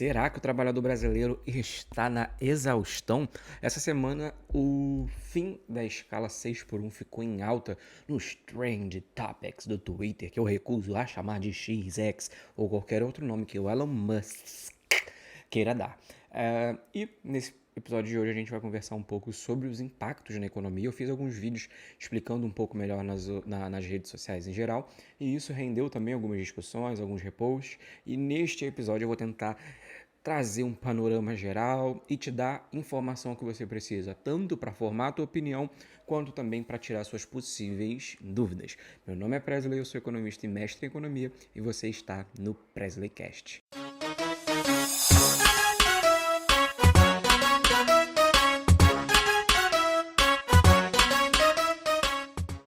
Será que o trabalhador brasileiro está na exaustão? Essa semana, o fim da escala 6 por 1 ficou em alta nos Trend Topics do Twitter, que eu recuso a chamar de XX ou qualquer outro nome que o Elon Musk queira dar. E nesse episódio de hoje a gente vai conversar um pouco sobre os impactos na economia. Eu fiz alguns vídeos explicando um pouco melhor nas redes sociais em geral, e isso rendeu também algumas discussões, alguns reposts, e neste episódio eu vou tentar trazer um panorama geral e te dar informação que você precisa, tanto para formar a tua opinião, quanto também para tirar suas possíveis dúvidas. Meu nome é Presley, eu sou economista e mestre em economia, e você está no PresleyCast.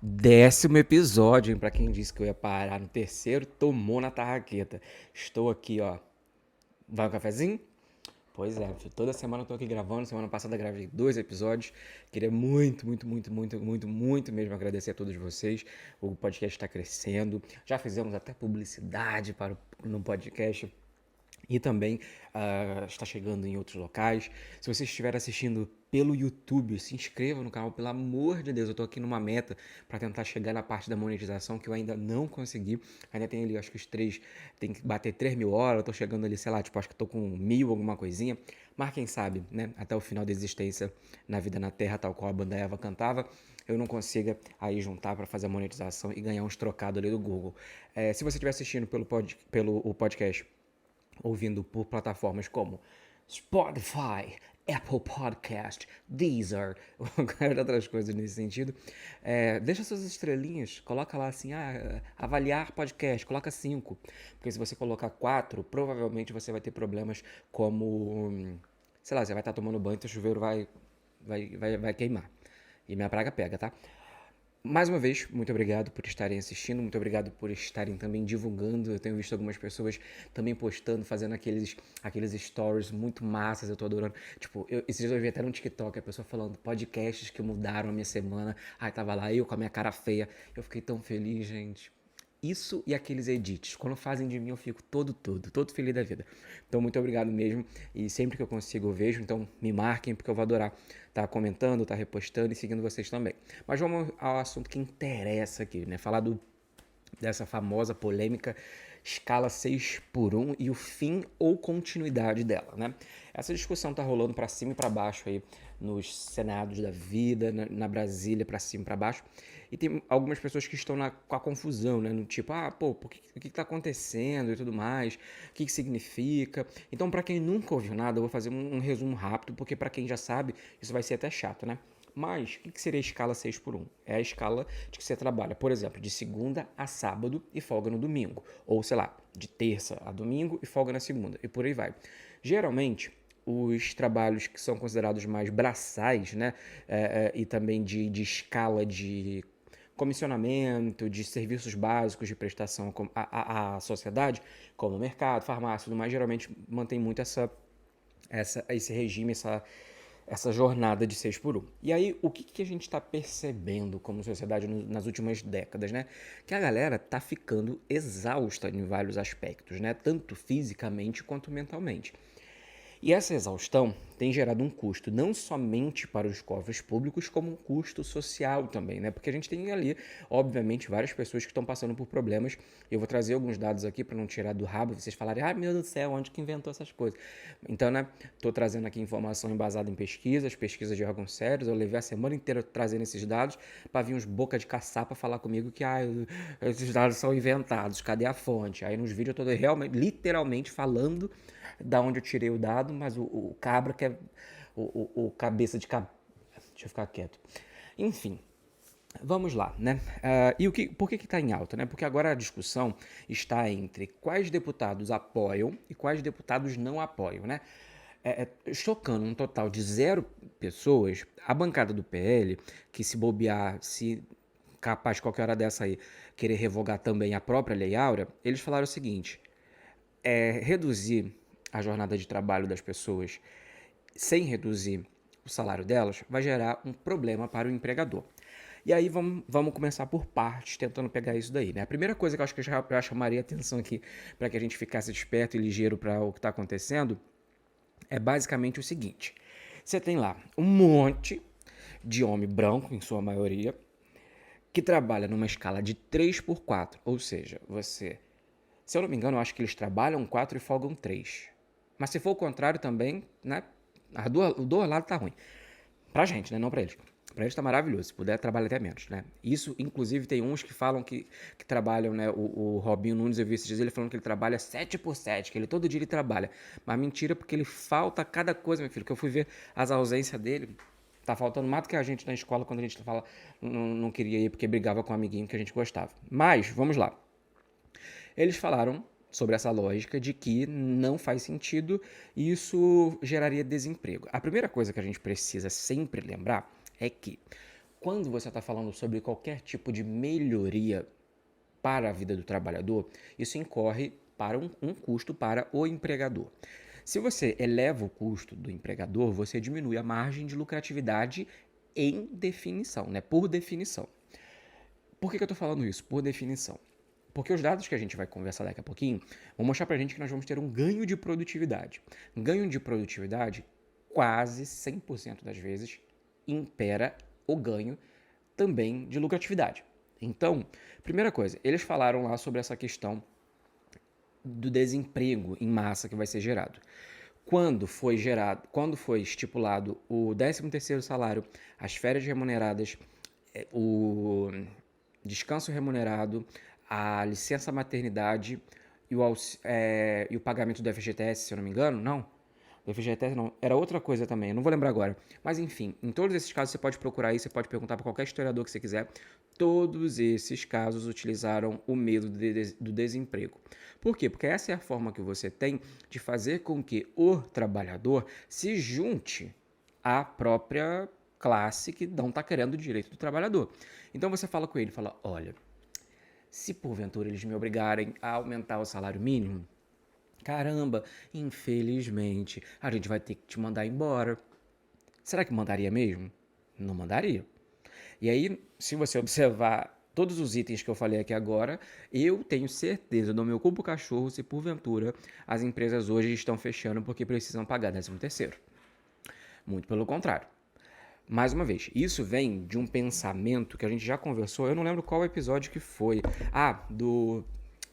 Décimo episódio, hein? Pra quem disse que eu ia parar no terceiro, tomou na tarraqueta. Estou aqui, ó. Vai um cafezinho? Pois é, toda semana eu tô aqui gravando. Semana passada gravei 2 episódios. Queria muito mesmo agradecer a todos vocês. O podcast está crescendo. Já fizemos até publicidade no podcast. E também está chegando em outros locais. Se você estiver assistindo pelo YouTube, se inscreva no canal, pelo amor de Deus. Eu estou aqui numa meta para tentar chegar na parte da monetização que eu ainda não consegui. Ainda tem ali, acho que tem que bater 3.000 horas. Eu estou chegando ali, sei lá, tipo, acho que estou com 1.000, alguma coisinha. Mas quem sabe, né, até o final da existência na vida na Terra, tal qual a banda Eva cantava, eu não consiga aí juntar para fazer a monetização e ganhar uns trocados ali do Google. Se você estiver assistindo pelo podcast, ouvindo por plataformas como Spotify, Apple Podcast, Deezer, outras coisas nesse sentido. Deixa suas estrelinhas, coloca lá assim, avaliar podcast, coloca 5, porque se você colocar 4, provavelmente você vai ter problemas como, sei lá, você vai estar tomando banho e o chuveiro vai queimar. E minha praga pega, tá? Mais uma vez, muito obrigado por estarem assistindo, muito obrigado por estarem também divulgando. Eu tenho visto algumas pessoas também postando, fazendo aqueles stories muito massas, eu tô adorando. Tipo, esses dias eu vi até no TikTok a pessoa falando podcasts que mudaram a minha semana. Aí tava lá eu com a minha cara feia. Eu fiquei tão feliz, gente. Isso e aqueles edits. Quando fazem de mim, eu fico todo feliz da vida. Então, muito obrigado mesmo. E sempre que eu consigo, eu vejo. Então, me marquem, porque eu vou adorar estar comentando, estar repostando e seguindo vocês também. Mas vamos ao assunto que interessa aqui, né? Falar dessa famosa polêmica escala 6 por 1 e o fim ou continuidade dela, né? Essa discussão tá rolando para cima e para baixo aí nos senados da vida, na Brasília, para cima e para baixo. E tem algumas pessoas que estão com a confusão, né? No tipo, o que tá acontecendo e tudo mais, o que significa. Então, para quem nunca ouviu nada, eu vou fazer um resumo rápido, porque para quem já sabe, isso vai ser até chato, né? Mas, o que seria a escala 6 por 1? É a escala de que você trabalha, por exemplo, de segunda a sábado e folga no domingo. Ou, sei lá, de terça a domingo e folga na segunda. E por aí vai. Geralmente, os trabalhos que são considerados mais braçais, né? E também de escala de comissionamento, de serviços básicos de prestação à sociedade, como mercado, farmácia e tudo mais, geralmente mantém muito esse regime, essa jornada de 6 por 1. E aí, o que a gente está percebendo como sociedade nas últimas décadas, né? Que a galera tá ficando exausta em vários aspectos, né? Tanto fisicamente quanto mentalmente. E essa exaustão tem gerado um custo não somente para os cofres públicos, como um custo social também, né? Porque a gente tem ali, obviamente, várias pessoas que estão passando por problemas. Eu vou trazer alguns dados aqui para não tirar do rabo, vocês falarem, meu Deus do céu, onde que inventou essas coisas? Então, né, tô trazendo aqui informação embasada em pesquisas de órgãos sérios. Eu levei a semana inteira trazendo esses dados para vir uns boca de caçapa falar comigo que esses dados são inventados, cadê a fonte? Aí nos vídeos eu tô realmente, literalmente falando da onde eu tirei o dado, mas o cabra que é o cabeça de cabra. Deixa eu ficar quieto. Enfim, vamos lá, né? Por que está em alta, né? Porque agora a discussão está entre quais deputados apoiam e quais deputados não apoiam, né? Chocando um total de 0 pessoas, a bancada do PL, que se bobear, se capaz qualquer hora dessa aí querer revogar também a própria Lei Áurea, eles falaram o seguinte: reduzir a jornada de trabalho das pessoas sem reduzir o salário delas vai gerar um problema para o empregador. E aí vamos começar por partes, tentando pegar isso daí, né? A primeira coisa que eu acho que eu já chamaria atenção aqui para que a gente ficasse desperto e ligeiro para o que está acontecendo é basicamente o seguinte: você tem lá um monte de homem branco, em sua maioria, que trabalha numa escala de 3 por 4, ou seja, se eu não me engano, eu acho que eles trabalham 4 e folgam 3. Mas se for o contrário também, né? O do lado tá ruim. Pra gente, né? Não pra eles. Pra eles tá maravilhoso. Se puder, trabalha até menos, né? Isso, inclusive, tem uns que falam que trabalham, né? O Robinho Nunes, eu vi esses dias, ele falando que ele trabalha 7 por 7, que ele todo dia ele trabalha. Mas mentira, porque ele falta cada coisa, meu filho. Que eu fui ver as ausências dele. Tá faltando mais do que a gente na escola quando a gente fala, não queria ir porque brigava com um amiguinho que a gente gostava. Mas, vamos lá. Eles falaram sobre essa lógica de que não faz sentido e isso geraria desemprego. A primeira coisa que a gente precisa sempre lembrar é que quando você está falando sobre qualquer tipo de melhoria para a vida do trabalhador, isso incorre para um custo para o empregador. Se você eleva o custo do empregador, você diminui a margem de lucratividade em definição, né? Por definição. Por que eu estou falando isso? Por definição. Porque os dados que a gente vai conversar daqui a pouquinho vão mostrar pra gente que nós vamos ter um ganho de produtividade. Ganho de produtividade, quase 100% das vezes, impera o ganho também de lucratividade. Então, primeira coisa, eles falaram lá sobre essa questão do desemprego em massa que vai ser gerado. Quando foi estipulado o 13º salário, as férias remuneradas, o descanso remunerado, a licença maternidade e o pagamento do FGTS, se eu não me engano, não. O FGTS não, era outra coisa também, eu não vou lembrar agora. Mas enfim, em todos esses casos você pode procurar aí, você pode perguntar para qualquer historiador que você quiser. Todos esses casos utilizaram o medo do desemprego. Por quê? Porque essa é a forma que você tem de fazer com que o trabalhador se junte à própria classe que não está querendo o direito do trabalhador. Então você fala com ele, fala, olha, se porventura eles me obrigarem a aumentar o salário mínimo, caramba, infelizmente, a gente vai ter que te mandar embora. Será que mandaria mesmo? Não mandaria. E aí, se você observar todos os itens que eu falei aqui agora, eu tenho certeza, do meu cubo cachorro, se porventura as empresas hoje estão fechando porque precisam pagar 13º. Muito pelo contrário. Mais uma vez, isso vem de um pensamento que a gente já conversou, eu não lembro qual episódio que foi.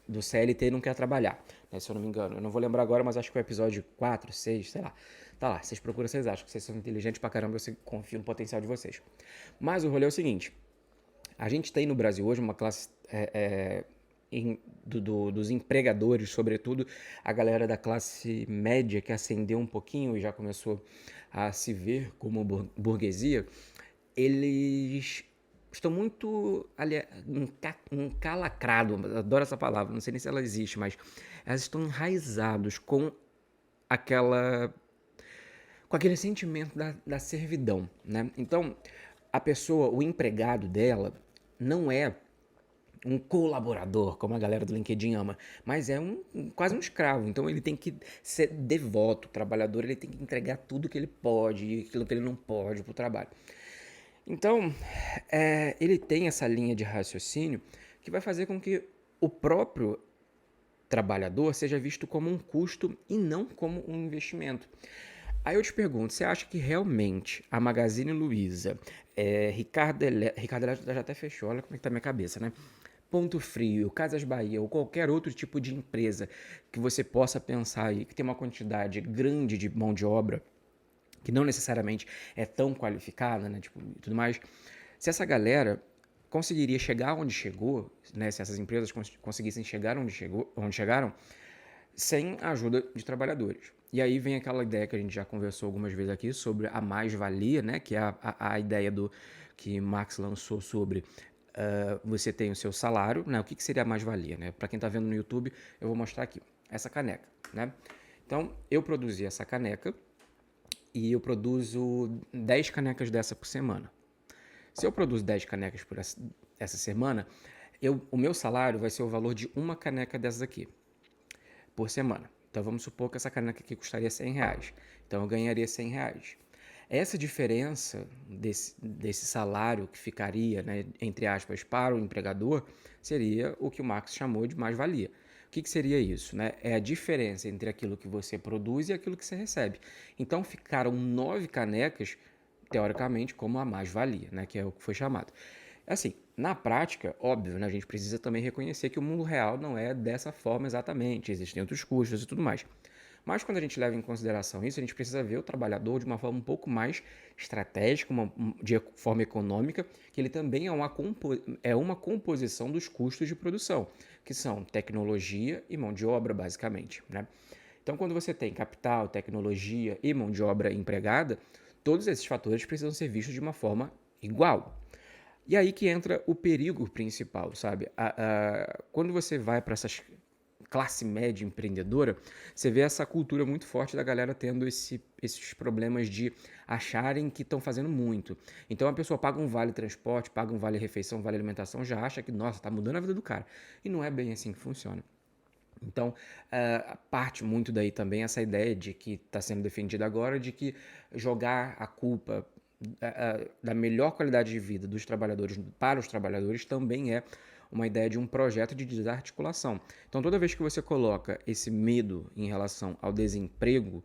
Do CLT não quer trabalhar, né, se eu não me engano. Eu não vou lembrar agora, mas acho que foi o episódio 4, 6, sei lá. Tá lá, vocês procuram, vocês acham que vocês são inteligentes pra caramba, eu confio no potencial de vocês. Mas o rolê é o seguinte, a gente tem no Brasil hoje uma classe dos empregadores, sobretudo a galera da classe média que ascendeu um pouquinho e já começou a se ver como burguesia, eles estão muito encalacrados, adoro essa palavra, não sei nem se ela existe, mas elas estão enraizados aquela com aquele sentimento da servidão, né? Então, a pessoa, o empregado dela, não é um colaborador, como a galera do LinkedIn ama, mas é quase um escravo. Então ele tem que ser devoto, o trabalhador, ele tem que entregar tudo que ele pode e aquilo que ele não pode para o trabalho. Então, ele tem essa linha de raciocínio que vai fazer com que o próprio trabalhador seja visto como um custo e não como um investimento. Aí eu te pergunto, você acha que realmente a Magazine Luiza, Ricardo Eletro já até fechou, olha como é que tá a minha cabeça, né? Ponto Frio, Casas Bahia ou qualquer outro tipo de empresa que você possa pensar aí, que tem uma quantidade grande de mão de obra, que não necessariamente é tão qualificada, né, tipo, e tudo mais, se essa galera conseguiria chegar onde chegou, né, se essas empresas conseguissem chegar onde chegaram, sem a ajuda de trabalhadores. E aí vem aquela ideia que a gente já conversou algumas vezes aqui sobre a mais-valia, né, que é a ideia que Marx lançou sobre você tem o seu salário, né? O que seria a mais-valia, né? Para quem está vendo no YouTube, eu vou mostrar aqui, essa caneca, né? Então, eu produzi essa caneca e eu produzo 10 canecas dessa por semana. Se eu produzo 10 canecas por essa semana, o meu salário vai ser o valor de uma caneca dessas aqui, por semana. Então, vamos supor que essa caneca aqui custaria R$100. Então, eu ganharia R$100. Essa diferença desse salário que ficaria, né, entre aspas, para o empregador, seria o que o Marx chamou de mais-valia. O que seria isso? Né? É a diferença entre aquilo que você produz e aquilo que você recebe. Então ficaram 9 canecas, teoricamente, como a mais-valia, né, que é o que foi chamado. Assim, na prática, óbvio, né, a gente precisa também reconhecer que o mundo real não é dessa forma exatamente, existem outros custos e tudo mais. Mas quando a gente leva em consideração isso, a gente precisa ver o trabalhador de uma forma um pouco mais estratégica, de forma econômica, que ele também é uma composição dos custos de produção, que são tecnologia e mão de obra, basicamente, né? Então, quando você tem capital, tecnologia e mão de obra empregada, todos esses fatores precisam ser vistos de uma forma igual. E aí que entra o perigo principal, sabe? Quando você vai para essas classe média empreendedora, você vê essa cultura muito forte da galera tendo esses problemas de acharem que estão fazendo muito. Então a pessoa paga um vale transporte, paga um vale refeição, um vale alimentação, já acha que, nossa, está mudando a vida do cara. E não é bem assim que funciona. Então, parte muito daí também essa ideia de que está sendo defendida agora, de que jogar a culpa da melhor qualidade de vida dos trabalhadores para os trabalhadores também é uma ideia de um projeto de desarticulação. Então, toda vez que você coloca esse medo em relação ao desemprego,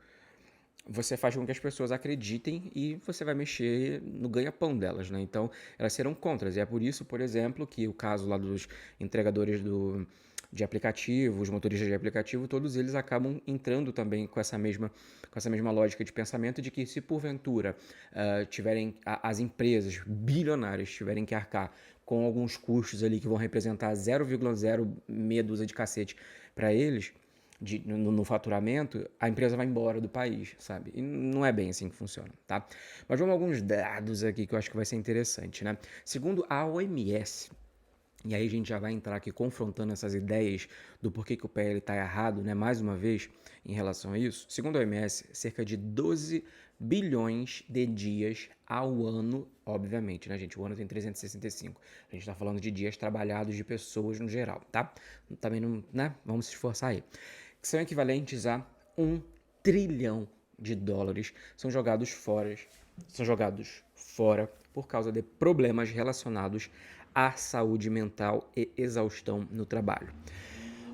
você faz com que as pessoas acreditem e você vai mexer no ganha-pão delas, né? Então, elas serão contras. E é por isso, por exemplo, que o caso lá dos entregadores de aplicativo, os motoristas de aplicativo, todos eles acabam entrando também com essa mesma lógica de pensamento de que se porventura as empresas bilionárias tiverem que arcar com alguns custos ali que vão representar 0,0 meia dúzia de cacete para eles, no faturamento, a empresa vai embora do país, sabe? E não é bem assim que funciona, tá? Mas vamos a alguns dados aqui que eu acho que vai ser interessante, né? Segundo a OMS, e aí a gente já vai entrar aqui confrontando essas ideias do porquê que o PL está errado, né? Mais uma vez, em relação a isso. Segundo a OMS, cerca de 12 bilhões de dias ao ano, obviamente, né, gente? O ano tem 365. A gente está falando de dias trabalhados de pessoas no geral, tá? Também não, né? Vamos se esforçar aí. Que são equivalentes a 1 trilhão de dólares são jogados fora por causa de problemas relacionados à saúde mental e exaustão no trabalho.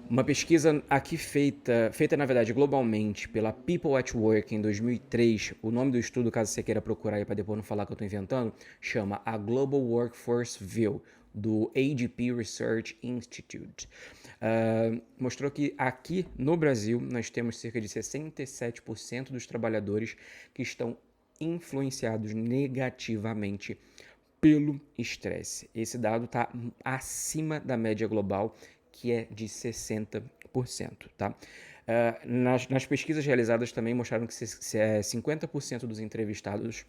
Uma pesquisa aqui feita na verdade globalmente pela People at Work em 2003, o nome do estudo, caso você queira procurar aí para depois não falar que eu estou inventando, chama a Global Workforce View, do ADP Research Institute. Mostrou que aqui no Brasil nós temos cerca de 67% dos trabalhadores que estão influenciados negativamente pelo estresse. Esse dado está acima da média global, que é de 60%, tá? Nas pesquisas realizadas também mostraram que 50% dos entrevistados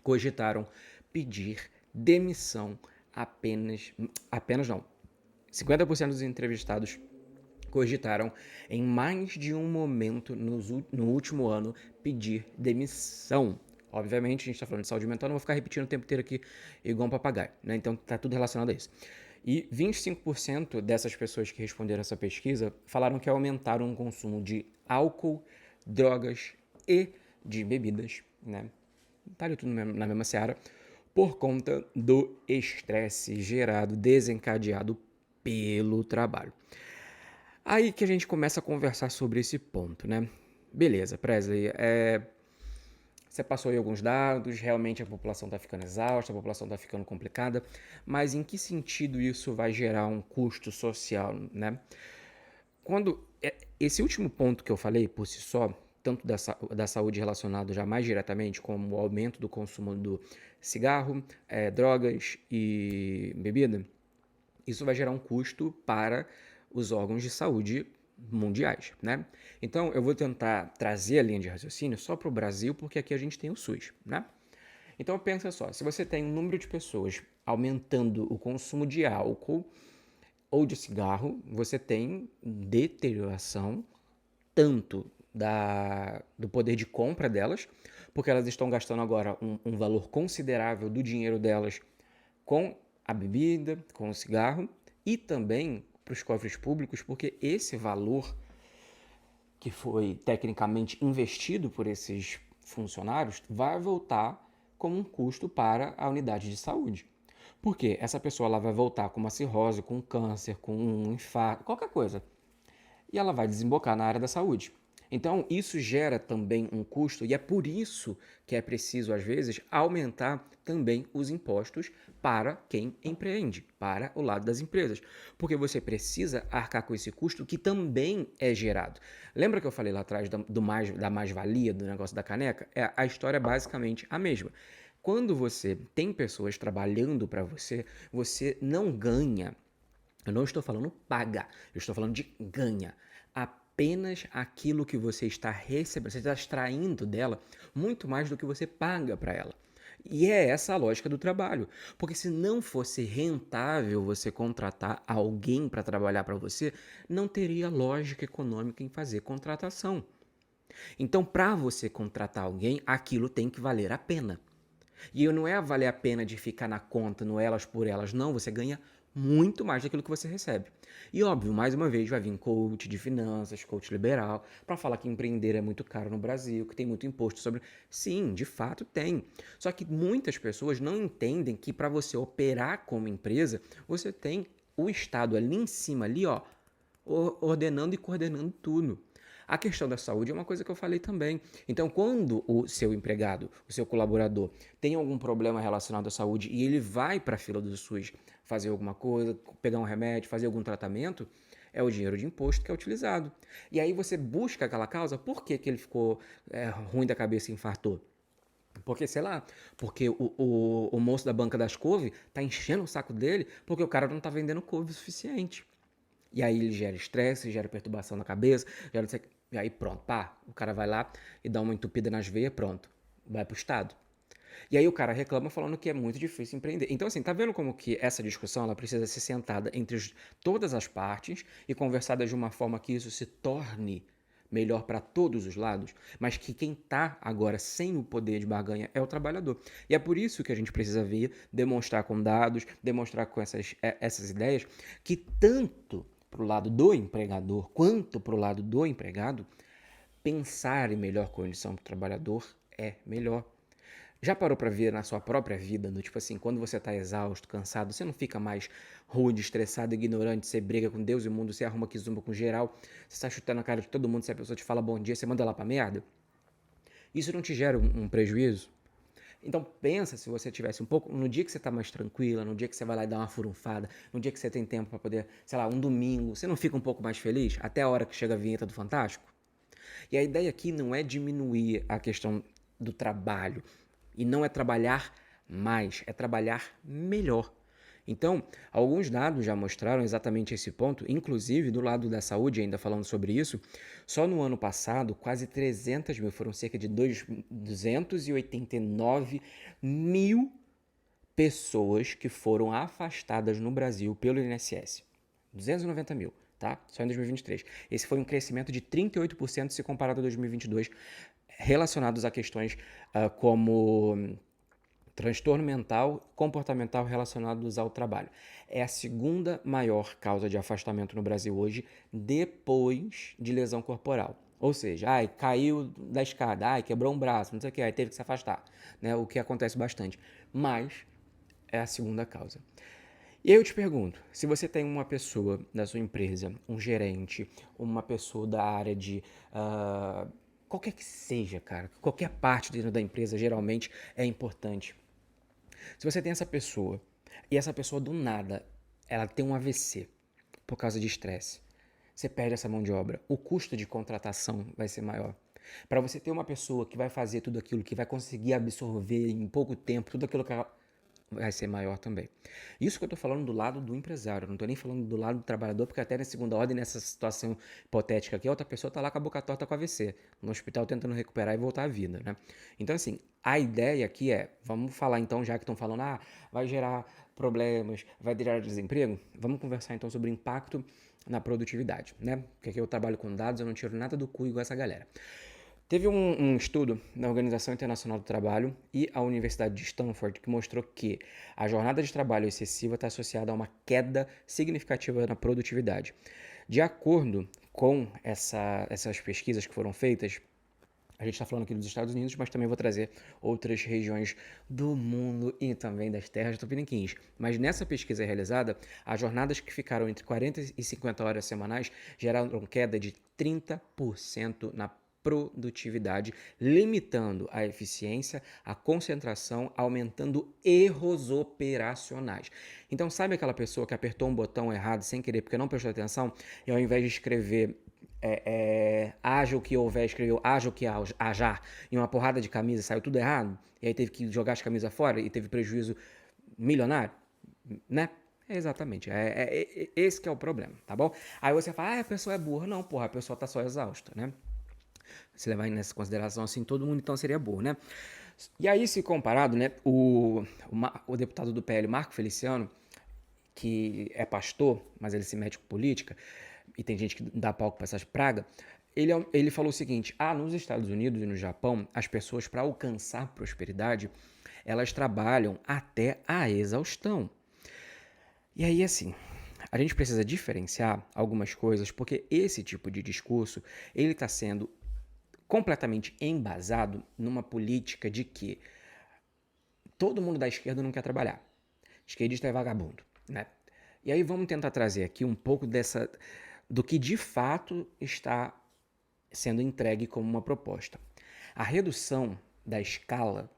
cogitaram pedir demissão apenas não, 50% dos entrevistados cogitaram em mais de um momento no último ano pedir demissão. Obviamente, a gente está falando de saúde mental, não vou ficar repetindo o tempo inteiro aqui igual um papagaio, né? Então, tá tudo relacionado a isso. E 25% dessas pessoas que responderam essa pesquisa falaram que aumentaram o consumo de álcool, drogas e de bebidas, né? Tá ali tudo na mesma seara, por conta do estresse gerado, desencadeado pelo trabalho. Aí que a gente começa a conversar sobre esse ponto, né? Beleza, Presley, você passou aí alguns dados, realmente a população está ficando exausta, a população está ficando complicada, mas em que sentido isso vai gerar um custo social, né? Esse último ponto que eu falei, por si só, tanto da saúde relacionado já mais diretamente, como o aumento do consumo do cigarro, drogas e bebida, isso vai gerar um custo para os órgãos de saúde mundiais, né? Então, eu vou tentar trazer a linha de raciocínio só para o Brasil, porque aqui a gente tem o SUS, né? Então, pensa só, se você tem um número de pessoas aumentando o consumo de álcool ou de cigarro, você tem deterioração tanto do poder de compra delas, porque elas estão gastando agora um valor considerável do dinheiro delas com a bebida, com o cigarro, e também para os cofres públicos, porque esse valor que foi tecnicamente investido por esses funcionários vai voltar como um custo para a unidade de saúde. Porque essa pessoa ela vai voltar com uma cirrose, com um câncer, com um infarto, qualquer coisa. E ela vai desembocar na área da saúde. Então, isso gera também um custo e é por isso que é preciso, às vezes, aumentar também os impostos para quem empreende, para o lado das empresas. Porque você precisa arcar com esse custo que também é gerado. Lembra que eu falei lá atrás da mais-valia, do negócio da caneca? A história é basicamente a mesma. Quando você tem pessoas trabalhando para você, você não ganha. Eu não estou falando paga, eu estou falando de ganha. Apenas aquilo que você está recebendo, você está extraindo dela muito mais do que você paga para ela. E é essa a lógica do trabalho. Porque se não fosse rentável você contratar alguém para trabalhar para você, não teria lógica econômica em fazer contratação. Então, para você contratar alguém, aquilo tem que valer a pena. E não é valer a pena de ficar na conta, no elas por elas, não. Você ganha muito mais daquilo que você recebe. E óbvio, mais uma vez vai vir coach de finanças, coach liberal, para falar que empreender é muito caro no Brasil, que tem muito imposto sobre. Sim, de fato tem. Só que muitas pessoas não entendem que para você operar como empresa, você tem o Estado ali em cima, ali, ó, ordenando e coordenando tudo. A questão da saúde é uma coisa que eu falei também. Então, quando o seu empregado, o seu colaborador, tem algum problema relacionado à saúde e ele vai para a fila do SUS fazer alguma coisa, pegar um remédio, fazer algum tratamento, é o dinheiro de imposto que é utilizado. E aí você busca aquela causa, por que ele ficou ruim da cabeça e infartou? Porque, sei lá, porque o moço da banca das couve tá enchendo o saco dele porque o cara não tá vendendo couve o suficiente. E aí ele gera estresse, gera perturbação na cabeça, gera... E aí pronto, pá, o cara vai lá e dá uma entupida nas veias, pronto, vai pro estado. E aí o cara reclama falando que é muito difícil empreender. Então assim, tá vendo como que essa discussão ela precisa ser sentada entre todas as partes e conversada de uma forma que isso se torne melhor para todos os lados, mas que quem está agora sem o poder de barganha é o trabalhador. E é por isso que a gente precisa ver, demonstrar com dados, demonstrar com essas ideias, que tanto para o lado do empregador quanto para o lado do empregado, pensar em melhor condição para o trabalhador é melhor. Já parou para ver na sua própria vida, no tipo assim, quando você tá exausto, cansado, você não fica mais rude, estressado, ignorante, você briga com Deus e o mundo, você arruma que zumba com geral, você tá chutando a cara de todo mundo, se a pessoa te fala bom dia, você manda ela pra merda? Isso não te gera um prejuízo? Então pensa se você tivesse um pouco, no dia que você tá mais tranquila, no dia que você vai lá e dá uma furunfada, no dia que você tem tempo para poder, sei lá, um domingo, você não fica um pouco mais feliz até a hora que chega a vinheta do Fantástico? E a ideia aqui não é diminuir a questão do trabalho, e não é trabalhar mais, é trabalhar melhor. Então, alguns dados já mostraram exatamente esse ponto, inclusive do lado da saúde, ainda falando sobre isso, só no ano passado, quase 300 mil, foram cerca de 289 mil pessoas que foram afastadas no Brasil pelo INSS. 290 mil, tá? Só em 2023. Esse foi um crescimento de 38% se comparado a 2022, relacionados a questões como transtorno mental, comportamental relacionados ao trabalho. É a segunda maior causa de afastamento no Brasil hoje, depois de lesão corporal. Ou seja, caiu da escada, quebrou um braço, não sei o que, aí teve que se afastar, né? O que acontece bastante. Mas é a segunda causa. E aí eu te pergunto, se você tem uma pessoa da sua empresa, um gerente, uma pessoa da área de qualquer que seja, cara, qualquer parte dentro da empresa geralmente é importante. Se você tem essa pessoa e essa pessoa do nada, ela tem um AVC por causa de estresse, você perde essa mão de obra, o custo de contratação vai ser maior. Para você ter uma pessoa que vai fazer tudo aquilo, que vai conseguir absorver em pouco tempo tudo aquilo que ela vai ser maior também. Isso que eu tô falando do lado do empresário, não tô nem falando do lado do trabalhador, porque até na segunda ordem, nessa situação hipotética aqui, a outra pessoa tá lá com a boca torta com AVC, no hospital tentando recuperar e voltar à vida, né? Então, assim, a ideia aqui é, vamos falar então, já que estão falando, vai gerar problemas, vai gerar desemprego, vamos conversar então sobre o impacto na produtividade, né? Porque aqui eu trabalho com dados, eu não tiro nada do cu igual essa galera. Teve um estudo da Organização Internacional do Trabalho e a Universidade de Stanford que mostrou que a jornada de trabalho excessiva está associada a uma queda significativa na produtividade. De acordo com essas pesquisas que foram feitas, A gente está falando aqui dos Estados Unidos, mas também vou trazer outras regiões do mundo e também das terras tupiniquins. Mas nessa pesquisa realizada, as jornadas que ficaram entre 40 e 50 horas semanais geraram queda de 30% na produtividade, limitando a eficiência, a concentração, aumentando erros operacionais. Então, sabe aquela pessoa que apertou um botão errado sem querer porque não prestou atenção e ao invés de escrever ágil que houver, escreveu ágil que ajar em uma porrada de camisa, saiu tudo errado, e aí teve que jogar as camisas fora e teve prejuízo milionário, né? Exatamente, esse que é o problema, tá bom? Aí você fala, a pessoa é burra. Não, porra, a pessoa tá só exausta, né? Se levar nessa consideração assim, todo mundo então seria burro, né? E aí, se comparado, né, o deputado do PL, Marco Feliciano, que é pastor, mas ele se mete com política, e tem gente que dá palco para essas pragas, ele falou o seguinte: nos Estados Unidos e no Japão, as pessoas, para alcançar prosperidade, elas trabalham até a exaustão. E aí, assim, a gente precisa diferenciar algumas coisas, porque esse tipo de discurso, ele está sendo completamente embasado numa política de que todo mundo da esquerda não quer trabalhar. Esquerdista é vagabundo, né? E aí vamos tentar trazer aqui um pouco do que de fato está sendo entregue como uma proposta. A redução da escala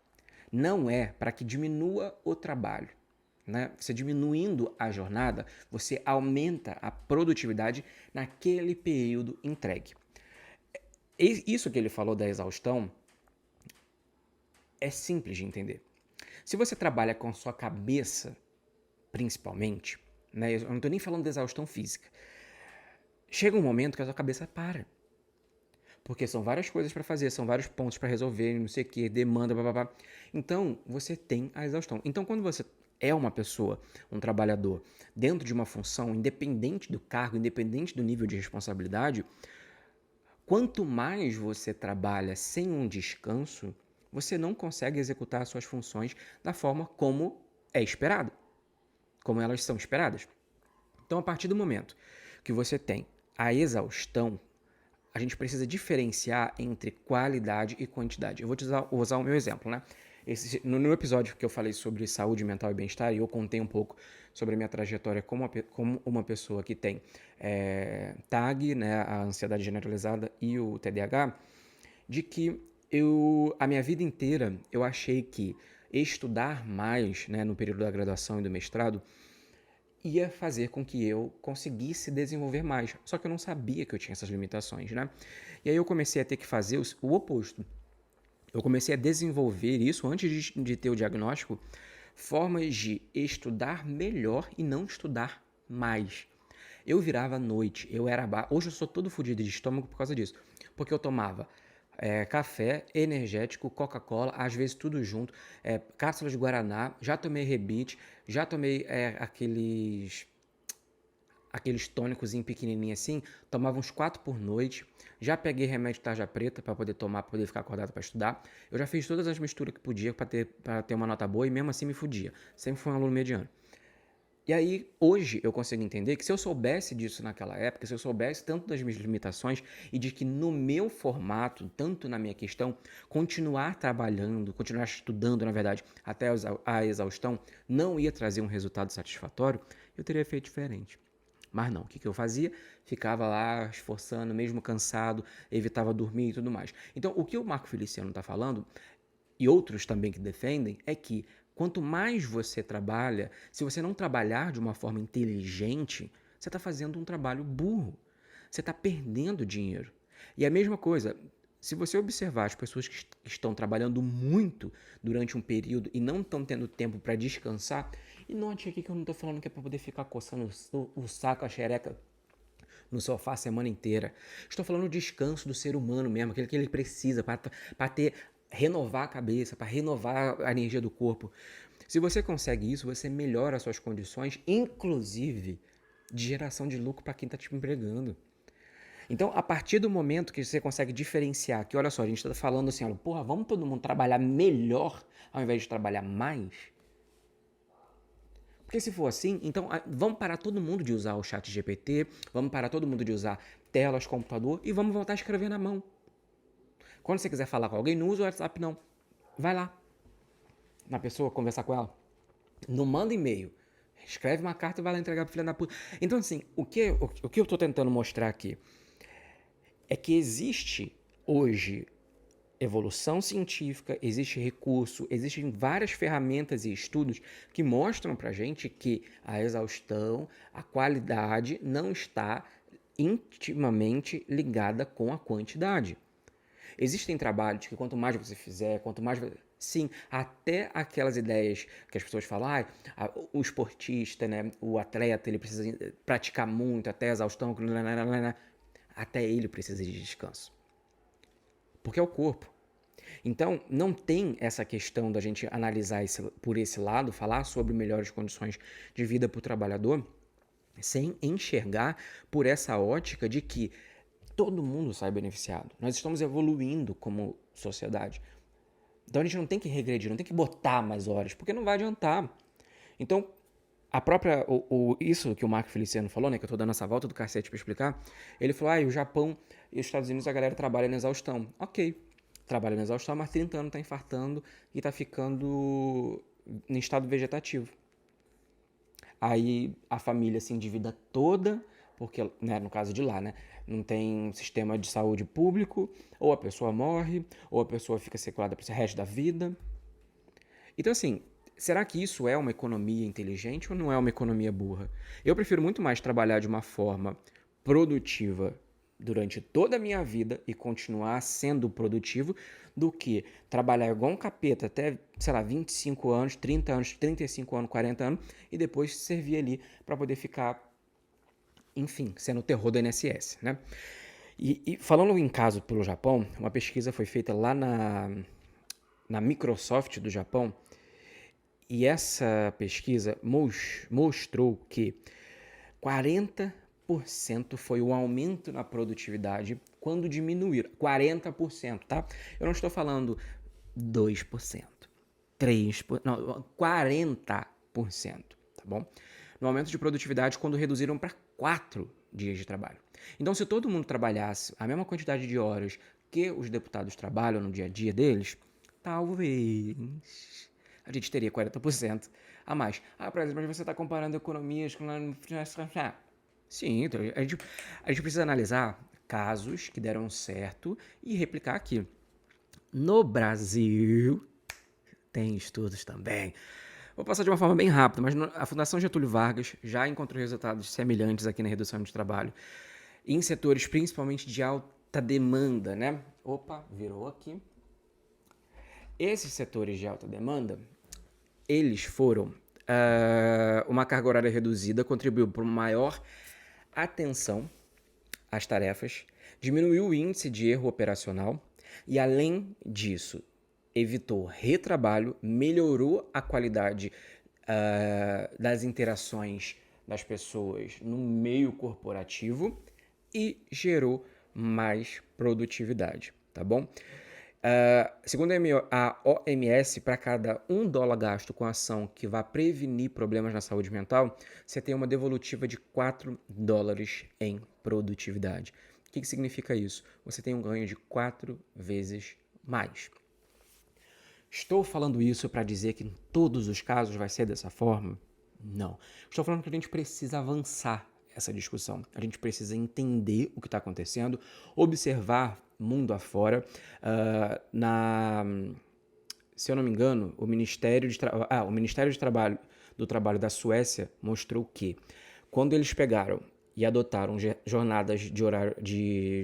não é para que diminua o trabalho, né? Você diminuindo a jornada, você aumenta a produtividade naquele período entregue. Isso que ele falou da exaustão é simples de entender. Se você trabalha com a sua cabeça, principalmente, né? Eu não estou nem falando de exaustão física. Chega um momento que a sua cabeça para. Porque são várias coisas para fazer, são vários pontos para resolver, não sei o que, demanda, blá. Então, você tem a exaustão. Então, quando você é uma pessoa, um trabalhador, dentro de uma função, independente do cargo, independente do nível de responsabilidade, quanto mais você trabalha sem um descanso, você não consegue executar as suas funções da forma como é esperado, como elas são esperadas. Então, a partir do momento que você tem a exaustão, a gente precisa diferenciar entre qualidade e quantidade. Eu vou usar o meu exemplo, né? No episódio que eu falei sobre saúde mental e bem-estar, eu contei um pouco sobre a minha trajetória como uma pessoa que tem TAG, né, a ansiedade generalizada e o TDAH, de que a minha vida inteira eu achei que estudar mais, né, no período da graduação e do mestrado ia fazer com que eu conseguisse desenvolver mais. Só que eu não sabia que eu tinha essas limitações, né? E aí eu comecei a ter que fazer o oposto. Eu comecei a desenvolver isso antes de ter o diagnóstico, formas de estudar melhor e não estudar mais. Eu virava à noite, hoje eu sou todo fodido de estômago por causa disso, porque eu tomava café, energético, Coca-Cola, às vezes tudo junto, cápsulas de Guaraná, já tomei rebite, já tomei aqueles tônicos pequenininhos assim, tomava uns 4 por noite, já peguei remédio de tarja preta para poder tomar, para poder ficar acordado para estudar, eu já fiz todas as misturas que podia para ter uma nota boa e mesmo assim me fudia, sempre fui um aluno mediano. E aí, hoje, eu consigo entender que se eu soubesse disso naquela época, se eu soubesse tanto das minhas limitações e de que no meu formato, tanto na minha questão, continuar trabalhando, continuar estudando, na verdade, até a exaustão, não ia trazer um resultado satisfatório, eu teria feito diferente. Mas não, o que eu fazia? Ficava lá esforçando, mesmo cansado, evitava dormir e tudo mais. Então, o que o Marco Feliciano está falando, e outros também que defendem, é que quanto mais você trabalha, se você não trabalhar de uma forma inteligente, você está fazendo um trabalho burro. Você está perdendo dinheiro. E a mesma coisa, se você observar as pessoas que estão trabalhando muito durante um período e não estão tendo tempo para descansar, e note aqui que eu não estou falando que é para poder ficar coçando o saco, a xereca no sofá a semana inteira. Estou falando do descanso do ser humano mesmo, aquele que ele precisa para renovar a cabeça, para renovar a energia do corpo. Se você consegue isso, você melhora as suas condições, inclusive de geração de lucro para quem está te empregando. Então, a partir do momento que você consegue diferenciar, que olha só, a gente está falando assim, olha, porra, vamos todo mundo trabalhar melhor ao invés de trabalhar mais? Porque se for assim, então vamos parar todo mundo de usar o chat GPT, vamos parar todo mundo de usar telas, computador e vamos voltar a escrever na mão. Quando você quiser falar com alguém, não usa o WhatsApp, não. Vai lá na pessoa, conversar com ela. Não manda e-mail. Escreve uma carta e vai lá entregar pro filho da puta. Então, assim, o que eu tô tentando mostrar aqui é que existe hoje evolução científica, existe recurso, existem várias ferramentas e estudos que mostram pra gente que a exaustão, a qualidade não está intimamente ligada com a quantidade. Existem trabalhos que quanto mais você fizer, quanto mais... Sim, até aquelas ideias que as pessoas falam, o esportista, né, o atleta, ele precisa praticar muito até a exaustão, até ele precisa de descanso. Porque é o corpo. Então, não tem essa questão da gente analisar por esse lado, falar sobre melhores condições de vida para o trabalhador, sem enxergar por essa ótica de que todo mundo sai beneficiado. Nós estamos evoluindo como sociedade. Então a gente não tem que regredir, não tem que botar mais horas, porque não vai adiantar. Então, a própria, isso que o Marco Feliciano falou, né, que eu tô dando essa volta do cacete pra explicar, ele falou, o Japão e os Estados Unidos a galera trabalha na exaustão. Ok, trabalha na exaustão, mas 30 anos tá infartando e tá ficando em estado vegetativo. Aí a família se endivida toda, porque, né, no caso de lá, né, não tem sistema de saúde público, ou a pessoa morre, ou a pessoa fica sequelada pro resto da vida. Então, assim, será que isso é uma economia inteligente ou não é uma economia burra? Eu prefiro muito mais trabalhar de uma forma produtiva durante toda a minha vida e continuar sendo produtivo do que trabalhar igual um capeta até, sei lá, 25 anos, 30 anos, 35 anos, 40 anos e depois servir ali para poder ficar, enfim, sendo o terror do INSS, né? E falando em caso pelo Japão, uma pesquisa foi feita lá na Microsoft do Japão e essa pesquisa mostrou que 40% foi o aumento na produtividade quando diminuíram. 40%, tá? Eu não estou falando 2%, 3%, não, 40%, tá bom? No aumento de produtividade quando reduziram para 4 dias de trabalho. Então, se todo mundo trabalhasse a mesma quantidade de horas que os deputados trabalham no dia a dia deles, talvez a gente teria 40% a mais. Mas você está comparando economias com... Sim, então a gente precisa analisar casos que deram certo e replicar aqui. No Brasil, tem estudos também. Vou passar de uma forma bem rápida, mas a Fundação Getúlio Vargas já encontrou resultados semelhantes aqui na redução de trabalho, em setores principalmente de alta demanda, né? Opa, virou aqui. Esses setores de alta demanda, eles foram... uma carga horária reduzida contribuiu para uma maior atenção às tarefas, diminuiu o índice de erro operacional e, além disso, evitou retrabalho, melhorou a qualidade das interações das pessoas no meio corporativo e gerou mais produtividade, tá bom? Segundo a OMS, para cada $1 gasto com ação que vá prevenir problemas na saúde mental, você tem uma devolutiva de $4 em produtividade. O que significa isso? Você tem um ganho de 4 vezes mais. Estou falando isso para dizer que em todos os casos vai ser dessa forma? Não. Estou falando que a gente precisa avançar essa discussão. A gente precisa entender o que está acontecendo, observar mundo afora. Se eu não me engano, o Ministério de Trabalho da Suécia mostrou que quando eles pegaram e adotaram jornadas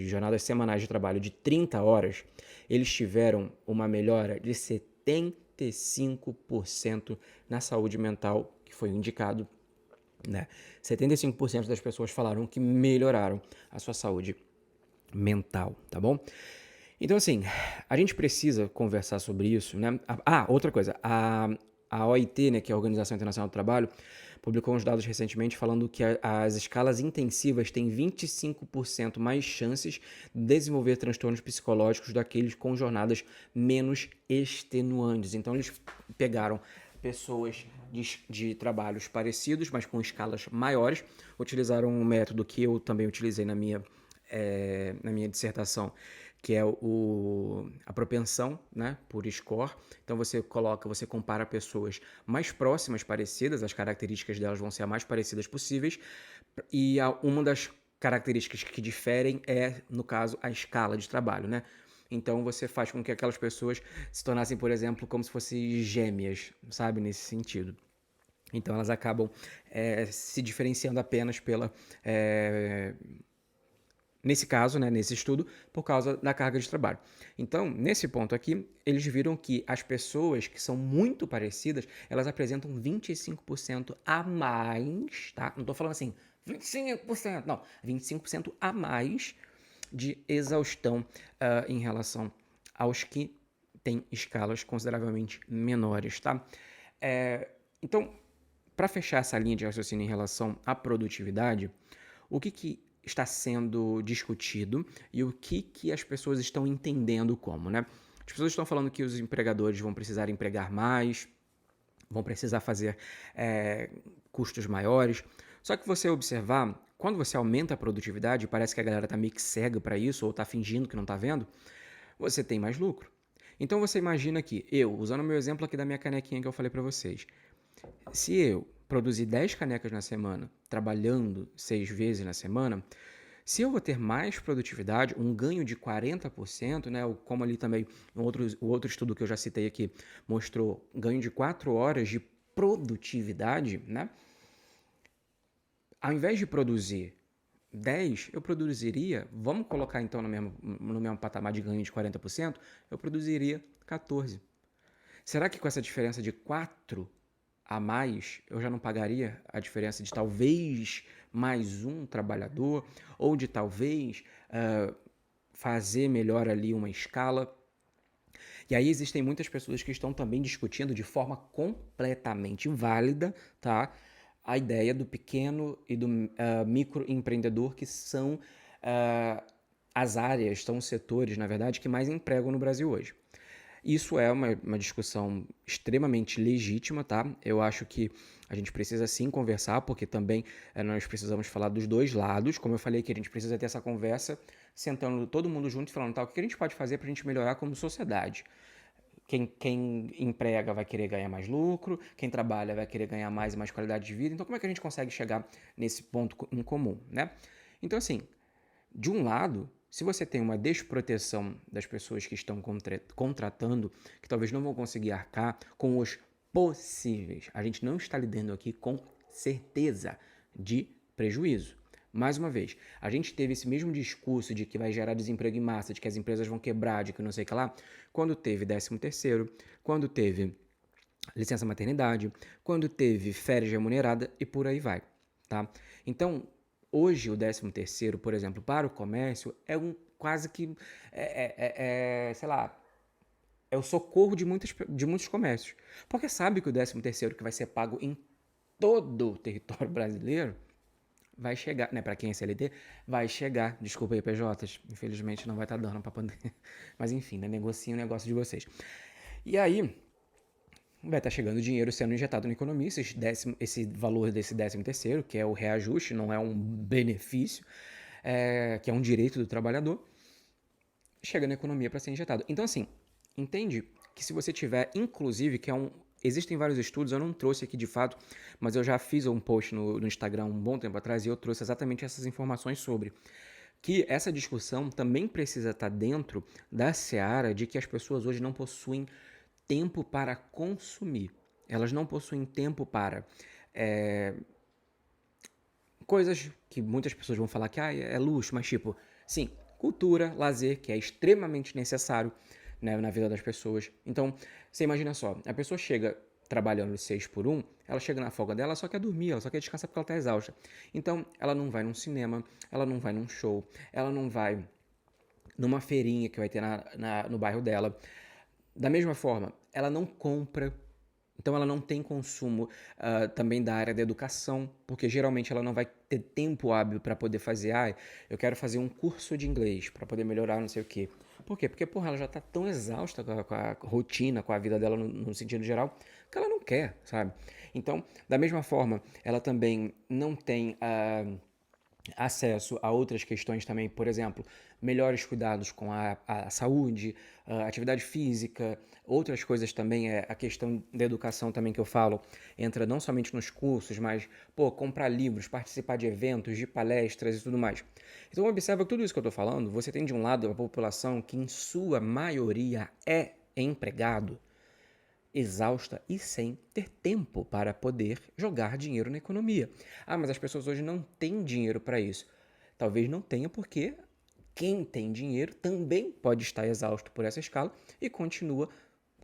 jornadas semanais de trabalho de 30 horas, eles tiveram uma melhora de 75% na saúde mental, que foi indicado, né? 75% das pessoas falaram que melhoraram a sua saúde mental, tá bom? Então, assim, a gente precisa conversar sobre isso, né? Outra coisa, a OIT, né, que é a Organização Internacional do Trabalho, publicou uns dados recentemente falando que as escalas intensivas têm 25% mais chances de desenvolver transtornos psicológicos daqueles com jornadas menos extenuantes. Então, eles pegaram pessoas de trabalhos parecidos, mas com escalas maiores, utilizaram um método que eu também utilizei na minha dissertação, que é a propensão, né, por score. Então você compara pessoas mais próximas, parecidas, as características delas vão ser as mais parecidas possíveis, e uma das características que diferem é, no caso, a escala de trabalho, né? Então você faz com que aquelas pessoas se tornassem, por exemplo, como se fossem gêmeas, sabe, nesse sentido. Então elas acabam se diferenciando apenas pela nesse caso, né, nesse estudo, por causa da carga de trabalho. Então, nesse ponto aqui, eles viram que as pessoas que são muito parecidas, elas apresentam 25% a mais, tá? Não estou falando assim, 25%, não, 25% a mais de exaustão em relação aos que têm escalas consideravelmente menores, tá? Então, para fechar essa linha de raciocínio em relação à produtividade, o que está sendo discutido e o que as pessoas estão entendendo como, né? As pessoas estão falando que os empregadores vão precisar empregar mais, vão precisar fazer custos maiores. Só que você observar, quando você aumenta a produtividade, parece que a galera tá meio que cega para isso ou tá fingindo que não tá vendo, você tem mais lucro. Então você imagina que usando o meu exemplo aqui da minha canequinha que eu falei para vocês, se eu produzir 10 canecas na semana, trabalhando 6 vezes na semana, se eu vou ter mais produtividade, um ganho de 40%, né, como ali também o outro estudo que eu já citei aqui mostrou ganho de 4 horas de produtividade, né? Ao invés de produzir 10, eu produziria, vamos colocar então no mesmo patamar de ganho de 40%, eu produziria 14. Será que com essa diferença de 4 a mais, eu já não pagaria a diferença de talvez mais um trabalhador, ou de talvez fazer melhor ali uma escala? E aí existem muitas pessoas que estão também discutindo de forma completamente válida, tá? A ideia do pequeno e do microempreendedor, que são as áreas, são os setores, na verdade, que mais empregam no Brasil hoje. Isso é uma discussão extremamente legítima, tá? Eu acho que a gente precisa sim conversar, porque também nós precisamos falar dos dois lados. Como eu falei aqui, a gente precisa ter essa conversa, sentando todo mundo junto e falando, tá, o que a gente pode fazer para a gente melhorar como sociedade? Quem emprega vai querer ganhar mais lucro, quem trabalha vai querer ganhar mais e mais qualidade de vida. Então, como é que a gente consegue chegar nesse ponto em comum, né? Então, assim, de um lado, se você tem uma desproteção das pessoas que estão contratando, que talvez não vão conseguir arcar com os possíveis, a gente não está lidando aqui com certeza de prejuízo. Mais uma vez, a gente teve esse mesmo discurso de que vai gerar desemprego em massa, de que as empresas vão quebrar, de que não sei o que lá, quando teve 13º, quando teve licença maternidade, quando teve férias remunerada e por aí vai, tá? Então, hoje o 13º, por exemplo, para o comércio é quase que, sei lá, é o socorro de muitos comércios. Porque sabe que o 13º que vai ser pago em todo o território brasileiro vai chegar, né, para quem é CLT, vai chegar, desculpa aí PJs, infelizmente não vai estar dando para poder, mas enfim, né, negociem o negócio de vocês. E aí, vai estar chegando dinheiro sendo injetado na economia, esse valor desse 13º, que é o reajuste, não é um benefício, que é um direito do trabalhador, chega na economia para ser injetado. Então, assim, entende que se você tiver, inclusive, existem vários estudos, eu não trouxe aqui de fato, mas eu já fiz um post no Instagram um bom tempo atrás e eu trouxe exatamente essas informações sobre que essa discussão também precisa estar dentro da seara de que as pessoas hoje não possuem tempo para consumir. Elas não possuem tempo para coisas que muitas pessoas vão falar que é luxo, mas tipo, sim, cultura, lazer, que é extremamente necessário, né, na vida das pessoas. Então, você imagina só, a pessoa chega trabalhando 6 por 1, ela chega na folga dela, ela só quer dormir, ela só quer descansar porque ela está exausta. Então, ela não vai num cinema, ela não vai num show, ela não vai numa feirinha que vai ter no bairro dela. Da mesma forma, ela não compra, então ela não tem consumo também da área da educação, porque geralmente ela não vai ter tempo hábil para poder fazer, eu quero fazer um curso de inglês para poder melhorar não sei o quê. Por quê? Porque, porra, ela já tá tão exausta com a rotina, com a vida dela no sentido geral, que ela não quer, sabe? Então, da mesma forma, ela também não tem acesso a outras questões também, por exemplo, melhores cuidados com a saúde, a atividade física, outras coisas também, a questão da educação também que eu falo, entra não somente nos cursos, mas, pô, comprar livros, participar de eventos, de palestras e tudo mais. Então observa que tudo isso que eu estou falando, você tem de um lado a população que em sua maioria é empregado, exausta e sem ter tempo para poder jogar dinheiro na economia. Ah, mas as pessoas hoje não têm dinheiro para isso. Talvez não tenha porque quem tem dinheiro também pode estar exausto por essa escala e continua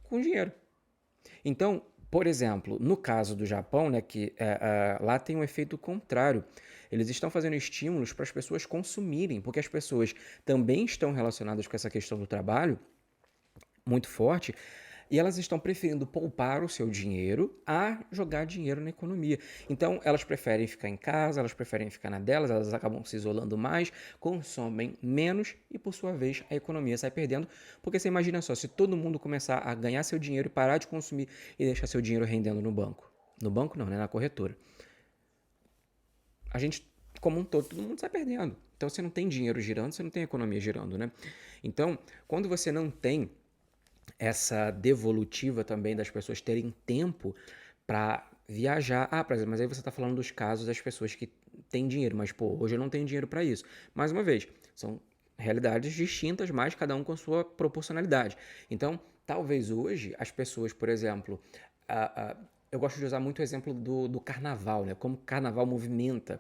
com dinheiro. Então, por exemplo, no caso do Japão, né, que lá tem um efeito contrário. Eles estão fazendo estímulos para as pessoas consumirem, porque as pessoas também estão relacionadas com essa questão do trabalho muito forte, e elas estão preferindo poupar o seu dinheiro a jogar dinheiro na economia. Então, elas preferem ficar em casa, elas preferem ficar na delas, elas acabam se isolando mais, consomem menos e, por sua vez, a economia sai perdendo. Porque você imagina só, se todo mundo começar a ganhar seu dinheiro e parar de consumir e deixar seu dinheiro rendendo no banco. No banco não, né? Na corretora. A gente, como um todo mundo sai perdendo. Então, você não tem dinheiro girando, você não tem economia girando, né? Então, quando você não tem essa devolutiva também das pessoas terem tempo para viajar. Ah, por exemplo, mas aí você está falando dos casos das pessoas que têm dinheiro, mas pô, hoje eu não tenho dinheiro para isso. Mais uma vez, são realidades distintas, mas cada um com sua proporcionalidade. Então, talvez hoje as pessoas, por exemplo, eu gosto de usar muito o exemplo do carnaval, né? Como o carnaval movimenta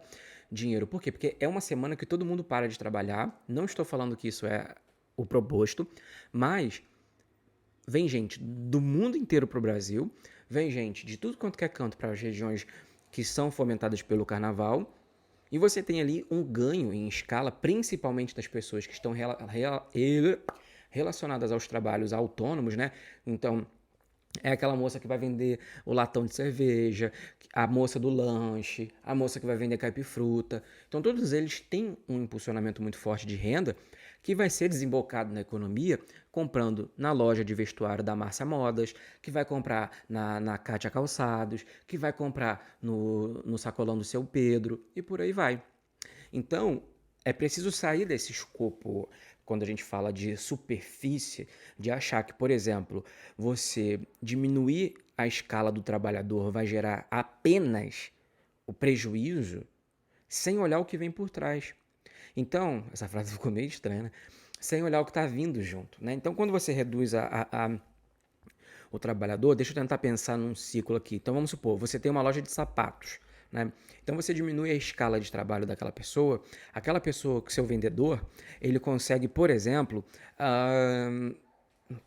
dinheiro. Por quê? Porque é uma semana que todo mundo para de trabalhar. Não estou falando que isso é o proposto, mas vem gente do mundo inteiro para o Brasil, vem gente de tudo quanto é canto para as regiões que são fomentadas pelo carnaval, e você tem ali um ganho em escala, principalmente das pessoas que estão relacionadas aos trabalhos autônomos, né? Então, é aquela moça que vai vender o latão de cerveja, a moça do lanche, a moça que vai vender caipifruta. Então, todos eles têm um impulsionamento muito forte de renda que vai ser desembocado na economia comprando na loja de vestuário da Márcia Modas, que vai comprar na Cátia Calçados, que vai comprar no sacolão do Seu Pedro e por aí vai. Então, é preciso sair desse escopo quando a gente fala de superfície, de achar que, por exemplo, você diminuir a escala do trabalhador vai gerar apenas o prejuízo sem olhar o que vem por trás. Então, essa frase ficou meio estranha, né? Sem olhar o que está vindo junto, né? Então, quando você reduz o trabalhador, deixa eu tentar pensar num ciclo aqui. Então vamos supor, você tem uma loja de sapatos, né? Então você diminui a escala de trabalho daquela pessoa, aquela pessoa, que seu vendedor, ele consegue, por exemplo,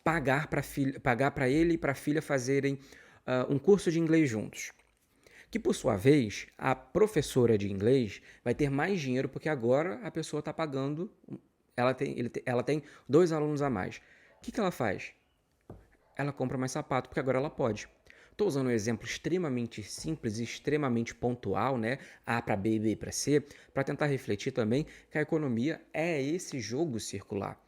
pagar para ele e para a filha fazerem um curso de inglês juntos. Que por sua vez, a professora de inglês vai ter mais dinheiro porque agora a pessoa está pagando, ela tem 2 alunos a mais. O que ela faz? Ela compra mais sapato, porque agora ela pode. Estou usando um exemplo extremamente simples e extremamente pontual, né? A para B e B para C, para tentar refletir também que a economia é esse jogo circular.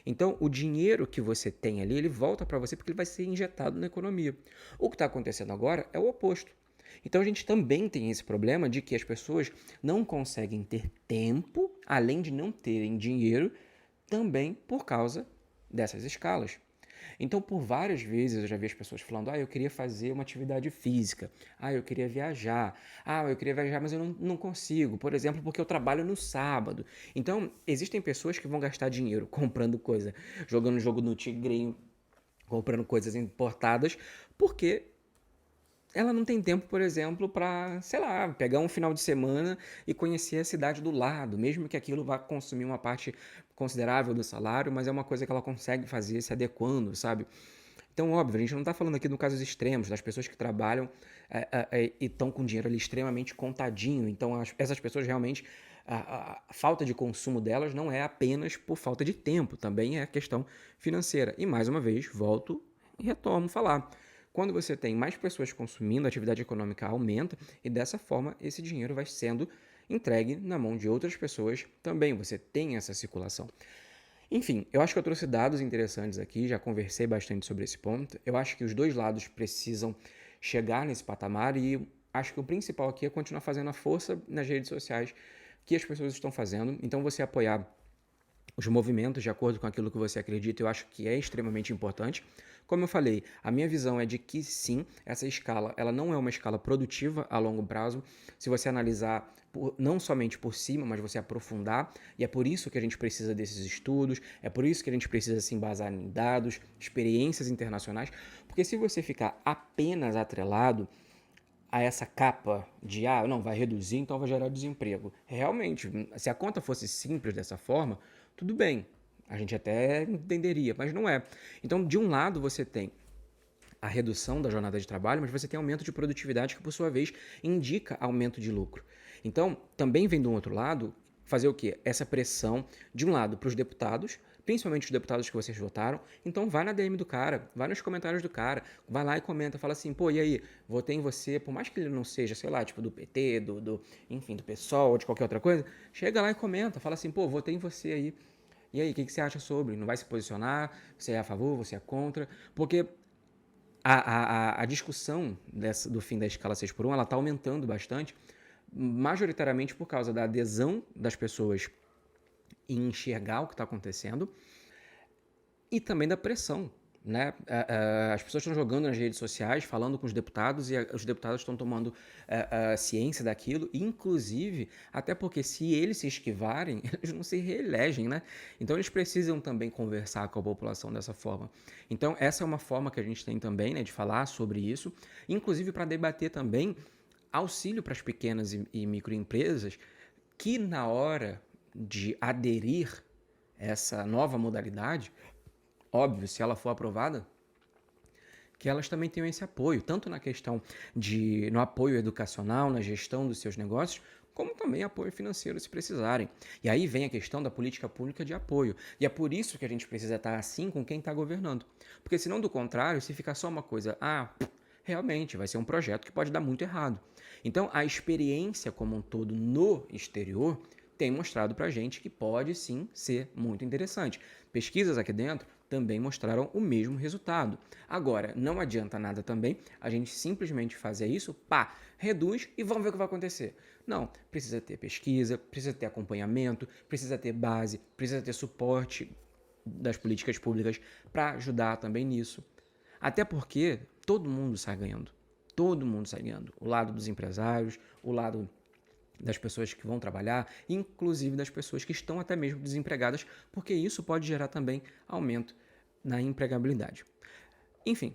Então, o dinheiro que você tem ali, ele volta para você porque ele vai ser injetado na economia. O que está acontecendo agora é o oposto. Então, a gente também tem esse problema de que as pessoas não conseguem ter tempo, além de não terem dinheiro, também por causa dessas escalas. Então, por várias vezes eu já vi as pessoas falando: eu queria fazer uma atividade física, eu queria viajar, eu queria viajar, mas eu não consigo, por exemplo, porque eu trabalho no sábado. Então, existem pessoas que vão gastar dinheiro comprando coisa, jogando jogo no Tigrinho, comprando coisas importadas, porque ela não tem tempo, por exemplo, para, sei lá, pegar um final de semana e conhecer a cidade do lado, mesmo que aquilo vá consumir uma parte considerável do salário, mas é uma coisa que ela consegue fazer se adequando, sabe? Então, óbvio, a gente não está falando aqui de casos extremos, das pessoas que trabalham e estão com dinheiro ali extremamente contadinho. Então, essas pessoas realmente, a falta de consumo delas não é apenas por falta de tempo, também é questão financeira. E, mais uma vez, volto e retomo falar. Quando você tem mais pessoas consumindo, a atividade econômica aumenta e dessa forma esse dinheiro vai sendo entregue na mão de outras pessoas também. Você tem essa circulação. Enfim, eu acho que eu trouxe dados interessantes aqui, já conversei bastante sobre esse ponto. Eu acho que os dois lados precisam chegar nesse patamar e acho que o principal aqui é continuar fazendo a força nas redes sociais que as pessoas estão fazendo. Então, você apoiar os movimentos de acordo com aquilo que você acredita, eu acho que é extremamente importante. Como eu falei, a minha visão é de que sim, essa escala, ela não é uma escala produtiva a longo prazo, se você analisar não somente por cima, mas você aprofundar, e é por isso que a gente precisa desses estudos, é por isso que a gente precisa se embasar em dados, experiências internacionais, porque se você ficar apenas atrelado a essa capa de, não, vai reduzir, então vai gerar desemprego. Realmente, se a conta fosse simples dessa forma, tudo bem, a gente até entenderia, mas não é. Então, de um lado, você tem a redução da jornada de trabalho, mas você tem aumento de produtividade que, por sua vez, indica aumento de lucro. Então, também vem do outro lado, fazer o quê? Essa pressão, de um lado, para os deputados, principalmente os deputados que vocês votaram. Então, vai na DM do cara, vai nos comentários do cara, vai lá e comenta, fala assim, pô, e aí, votei em você, por mais que ele não seja, sei lá, tipo, do PT, enfim, do PSOL ou de qualquer outra coisa, chega lá e comenta, fala assim, pô, votei em você aí. E aí, o que você acha sobre? Não vai se posicionar? Você é a favor? Você é contra? Porque a discussão do fim da escala 6x1, ela está aumentando bastante, majoritariamente por causa da adesão das pessoas em enxergar o que está acontecendo e também da pressão. Né? As pessoas estão jogando nas redes sociais, falando com os deputados, e os deputados estão tomando ciência daquilo, inclusive, até porque se eles se esquivarem, eles não se reelegem, né? Então eles precisam também conversar com a população dessa forma. Então essa é uma forma que a gente tem também, né, de falar sobre isso, inclusive para debater também auxílio para as pequenas e microempresas que na hora de aderir a essa nova modalidade, óbvio, se ela for aprovada, que elas também tenham esse apoio, tanto na questão no apoio educacional, na gestão dos seus negócios, como também apoio financeiro se precisarem. E aí vem a questão da política pública de apoio. E é por isso que a gente precisa estar assim com quem está governando. Porque senão, do contrário, se ficar só uma coisa, realmente vai ser um projeto que pode dar muito errado. Então, a experiência como um todo no exterior tem mostrado para a gente que pode sim ser muito interessante. Pesquisas aqui dentro também mostraram o mesmo resultado. Agora, não adianta nada também a gente simplesmente fazer isso, reduz e vamos ver o que vai acontecer. Não, precisa ter pesquisa, precisa ter acompanhamento, precisa ter base, precisa ter suporte das políticas públicas para ajudar também nisso. Até porque todo mundo sai ganhando. Todo mundo sai ganhando. O lado dos empresários, o lado das pessoas que vão trabalhar, inclusive das pessoas que estão até mesmo desempregadas, porque isso pode gerar também aumento na empregabilidade. Enfim,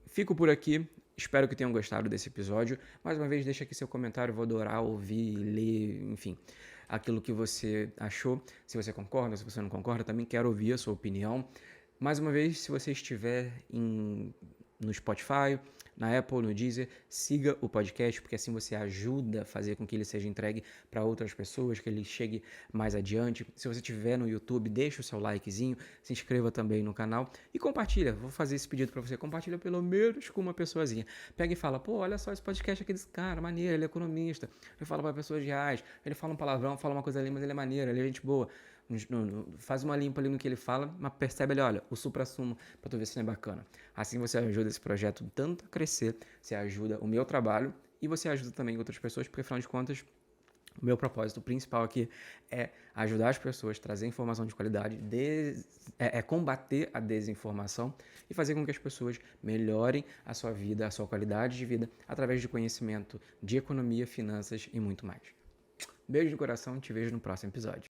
fico por aqui. Espero que tenham gostado desse episódio. Mais uma vez, deixa aqui seu comentário, eu vou adorar ouvir, ler, enfim, aquilo que você achou. Se você concorda, se você não concorda, também quero ouvir a sua opinião. Mais uma vez, se você estiver no Spotify, na Apple, no Deezer, siga o podcast, porque assim você ajuda a fazer com que ele seja entregue para outras pessoas, que ele chegue mais adiante. Se você estiver no YouTube, deixa o seu likezinho, se inscreva também no canal e compartilha. Vou fazer esse pedido para você, compartilha pelo menos com uma pessoazinha. Pega e fala, pô, olha só esse podcast aqui desse cara, maneiro, ele é economista, ele fala para pessoas reais, ele fala um palavrão, fala uma coisa ali, mas ele é maneiro, ele é gente boa. Faz uma limpa ali no que ele fala, mas percebe ali, olha, o supra-sumo, pra tu ver se não é bacana. Assim você ajuda esse projeto tanto a crescer, você ajuda o meu trabalho e você ajuda também outras pessoas, porque afinal de contas, o meu propósito principal aqui é ajudar as pessoas, trazer informação de qualidade, combater a desinformação e fazer com que as pessoas melhorem a sua vida, a sua qualidade de vida, através de conhecimento de economia, finanças e muito mais. Beijo no coração, te vejo no próximo episódio.